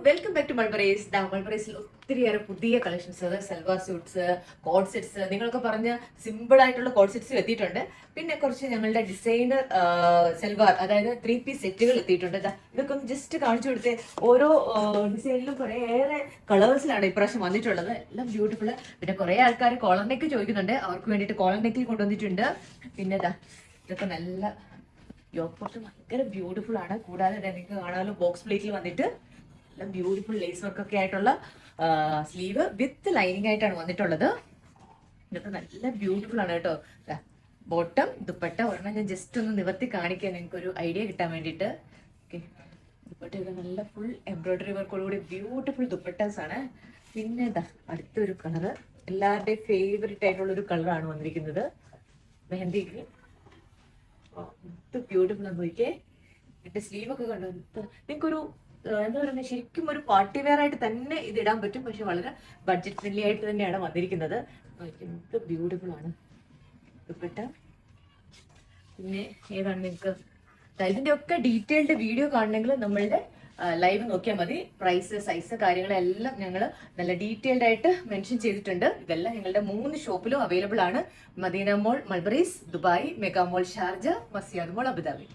Welcome back to Mulberries. മൾബറീസിൽ ഒത്തിരിയേറെ പുതിയ collections, salwar suits, coord sets, നിങ്ങളൊക്കെ പറഞ്ഞ സിമ്പിൾ ആയിട്ടുള്ള കോഡ് സെറ്റ്സ് എത്തിയിട്ടുണ്ട്. പിന്നെ കുറച്ച് ഞങ്ങളുടെ ഡിസൈനർ സൽവാർ, അതായത് 3 പീസ് സെറ്റുകൾ എത്തിയിട്ടുണ്ട്. ഇതൊക്കെ ഒന്ന് ജസ്റ്റ് കാണിച്ചു കൊടുത്തേ. ഓരോ ഡിസൈനിലും കുറെ ഏറെ കളേഴ്സിലാണ് ഇപ്രാവശ്യം വന്നിട്ടുള്ളത്. എല്ലാം ബ്യൂട്ടിഫുൾ. പിന്നെ കുറെ ആൾക്കാർ കോളർ നെക്ക് ചോദിക്കുന്നുണ്ട്, അവർക്ക് വേണ്ടിയിട്ട് കോളർ നെക്കിൽ കൊണ്ടുവന്നിട്ടുണ്ട്. പിന്നെ ഇതൊക്കെ നല്ല യോപ്പോട്ട് ഭയങ്കര ബ്യൂട്ടിഫുൾ ആണ്. കൂടാതെ നിങ്ങൾക്ക് കാണാമല്ലോ ബോക്സ് പ്ലേറ്റിൽ വന്നിട്ട് നല്ല ബ്യൂട്ടിഫുൾ ലേസ് വർക്ക് ഒക്കെ ആയിട്ടുള്ള സ്ലീവ് വിത്ത് ലൈനിങ് ആയിട്ടാണ് വന്നിട്ടുള്ളത്. ഇതൊക്കെ നല്ല ബ്യൂട്ടിഫുൾ ആണ് കേട്ടോ. ബോട്ടം ദുപ്പട്ട ഒരെണ്ണം ഞാൻ ജസ്റ്റ് ഒന്ന് നിവർത്തി കാണിക്കാൻ നിങ്ങൾക്ക് ഒരു ഐഡിയ കിട്ടാൻ വേണ്ടിയിട്ട്. ഓക്കെ, ദുപ്പട്ടയൊക്കെ നല്ല ഫുൾ എംബ്രോയിഡറി വർക്കോടുകൂടി ബ്യൂട്ടിഫുൾ ദുപ്പട്ടാസ് ആണ്. പിന്നെ അടുത്തൊരു കളറ്, എല്ലാവരുടെയും ഫേവറേറ്റ് ആയിട്ടുള്ള ഒരു കളറാണ് വന്നിരിക്കുന്നത്, മെഹന്തി ഗ്രീൻ. ബ്യൂട്ടിഫുൾ ആണ്. പോയിക്കേ, എന്റെ സ്ലീവ് ഒക്കെ കണ്ടു. നിങ്ങൾക്കൊരു എന്താ പറയുക, ശരിക്കും ഒരു പാർട്ടി വെയർ ആയിട്ട് തന്നെ ഇത് ഇടാൻ പറ്റും. പക്ഷെ വളരെ ബഡ്ജറ്റ് ഫ്രണ്ട്ലി ആയിട്ട് തന്നെയാണ് വന്നിരിക്കുന്നത്. എന്ത് ബ്യൂട്ടിഫുൾ ആണ് ദുപ്പട്ട. പിന്നെ ഏതാണ് നിങ്ങൾക്ക് ഇതിന്റെ ഒക്കെ ഡീറ്റെയിൽഡ് വീഡിയോ കാണണമെങ്കിൽ നമ്മളുടെ ലൈവ് നോക്കിയാൽ മതി. പ്രൈസ്, സൈസ്, കാര്യങ്ങളെല്ലാം ഞങ്ങൾ നല്ല ഡീറ്റെയിൽഡ് ആയിട്ട് മെൻഷൻ ചെയ്തിട്ടുണ്ട്. ഇതെല്ലാം ഞങ്ങളുടെ 3 ഷോപ്പിലും അവൈലബിൾ ആണ്. മദീന മോൾ മൾബറീസ്, ദുബായ്, മെഗാ മോൾ ഷാർജ, മസിയാദ് മോൾ അബുദാബി.